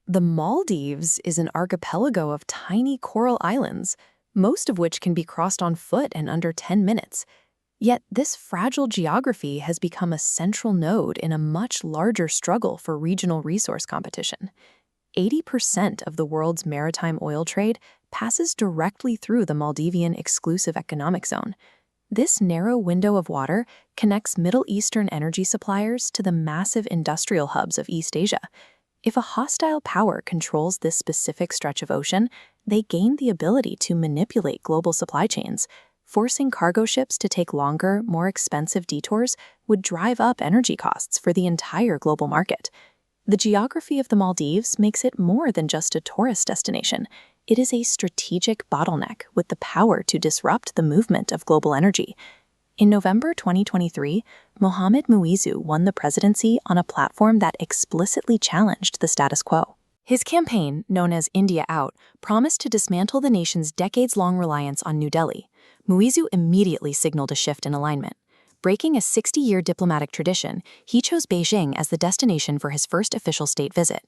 The Maldives is an archipelago of tiny coral islands, most of which can be crossed on foot in under 10 minutes. Yet this fragile geography has become a central node in a much larger struggle for regional resource competition. 80% of the world's maritime oil trade passes directly through the Maldivian exclusive economic zone. This narrow window of water connects Middle Eastern energy suppliers to the massive industrial hubs of East Asia. If a hostile power controls this specific stretch of ocean, they gain the ability to manipulate global supply chains. Forcing cargo ships to take longer, more expensive detours would drive up energy costs for the entire global market. The geography of the Maldives makes it more than just a tourist destination. It is a strategic bottleneck with the power to disrupt the movement of global energy. In November 2023, Mohamed Muizzu won the presidency on a platform that explicitly challenged the status quo. His campaign, known as India Out, promised to dismantle the nation's decades-long reliance on New Delhi. Muizzu immediately signaled a shift in alignment. Breaking a 60-year diplomatic tradition, he chose Beijing as the destination for his first official state visit.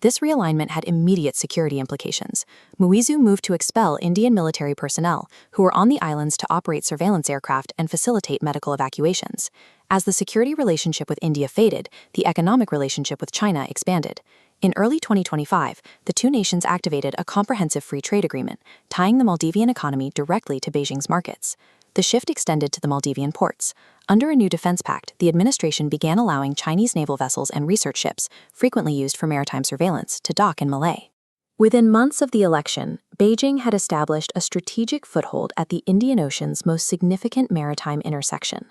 This realignment had immediate security implications. Muizzu moved to expel Indian military personnel, who were on the islands to operate surveillance aircraft and facilitate medical evacuations. As the security relationship with India faded, the economic relationship with China expanded. In early 2025, the two nations activated a comprehensive free trade agreement, tying the Maldivian economy directly to Beijing's markets. The shift extended to the Maldivian ports. Under a new defense pact, the administration began allowing Chinese naval vessels and research ships, frequently used for maritime surveillance, to dock in Malay. Within months of the election, Beijing had established a strategic foothold at the Indian Ocean's most significant maritime intersection.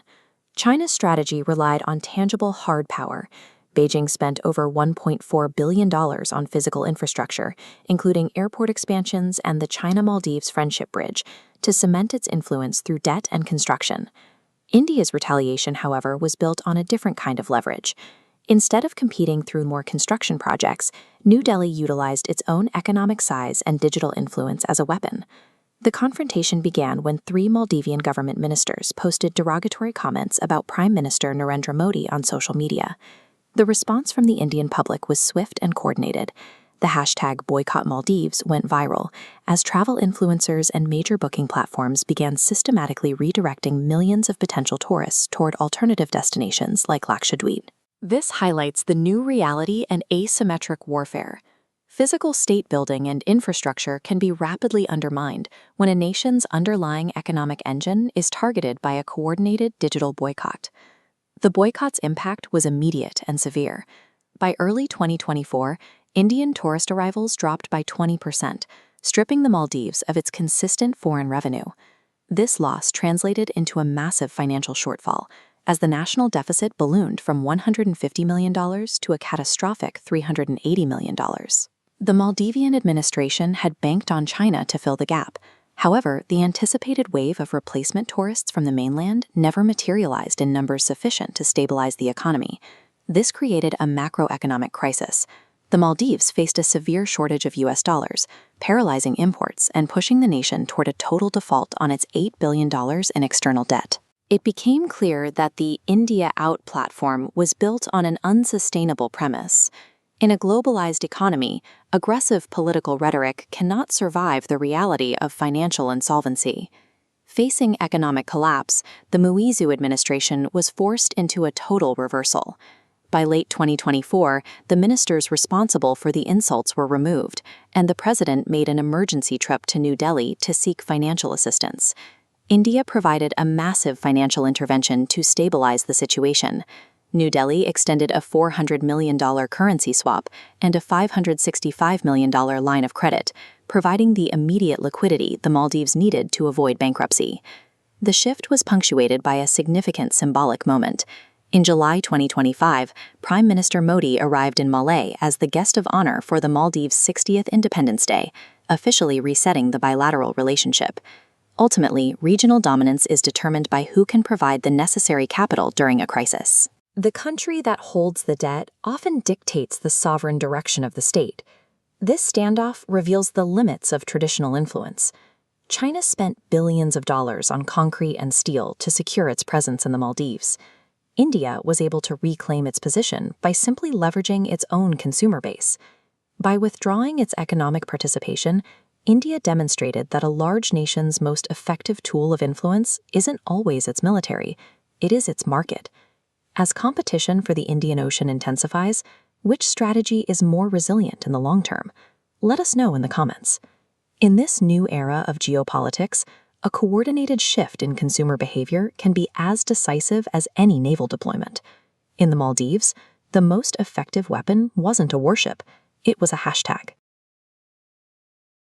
China's strategy relied on tangible hard power. Beijing spent over $1.4 billion on physical infrastructure, including airport expansions and the China-Maldives Friendship Bridge, to cement its influence through debt and construction. India's retaliation, however, was built on a different kind of leverage. Instead of competing through more construction projects, New Delhi utilized its own economic size and digital influence as a weapon. The confrontation began when 3 Maldivian government ministers posted derogatory comments about Prime Minister Narendra Modi on social media. The response from the Indian public was swift and coordinated. The hashtag Boycott Maldives went viral as travel influencers and major booking platforms began systematically redirecting millions of potential tourists toward alternative destinations like Lakshadweep. This highlights the new reality and asymmetric warfare. Physical state building and infrastructure can be rapidly undermined when a nation's underlying economic engine is targeted by a coordinated digital boycott. The boycott's impact was immediate and severe. By early 2024, Indian tourist arrivals dropped by 20%, stripping the Maldives of its consistent foreign revenue. This loss translated into a massive financial shortfall, as the national deficit ballooned from $150 million to a catastrophic $380 million. The Maldivian administration had banked on China to fill the gap. However, the anticipated wave of replacement tourists from the mainland never materialized in numbers sufficient to stabilize the economy. This created a macroeconomic crisis. The Maldives faced a severe shortage of US dollars, paralyzing imports and pushing the nation toward a total default on its $8 billion in external debt. It became clear that the India Out platform was built on an unsustainable premise. In a globalized economy, aggressive political rhetoric cannot survive the reality of financial insolvency. Facing economic collapse, the Muizzu administration was forced into a total reversal. By late 2024, the ministers responsible for the insults were removed, and the president made an emergency trip to New Delhi to seek financial assistance. India provided a massive financial intervention to stabilize the situation. New Delhi extended a $400 million currency swap and a $565 million line of credit, providing the immediate liquidity the Maldives needed to avoid bankruptcy. The shift was punctuated by a significant symbolic moment. In July 2025, Prime Minister Modi arrived in Malay as the guest of honor for the Maldives' 60th Independence Day, officially resetting the bilateral relationship. Ultimately, regional dominance is determined by who can provide the necessary capital during a crisis. The country that holds the debt often dictates the sovereign direction of the state. This standoff reveals the limits of traditional influence. China spent billions of dollars on concrete and steel to secure its presence in the Maldives. India was able to reclaim its position by simply leveraging its own consumer base. By withdrawing its economic participation, India demonstrated that a large nation's most effective tool of influence isn't always its military, it is its market. As competition for the Indian Ocean intensifies, which strategy is more resilient in the long term? Let us know in the comments. In this new era of geopolitics, a coordinated shift in consumer behavior can be as decisive as any naval deployment. In the Maldives, the most effective weapon wasn't a warship, it was a hashtag.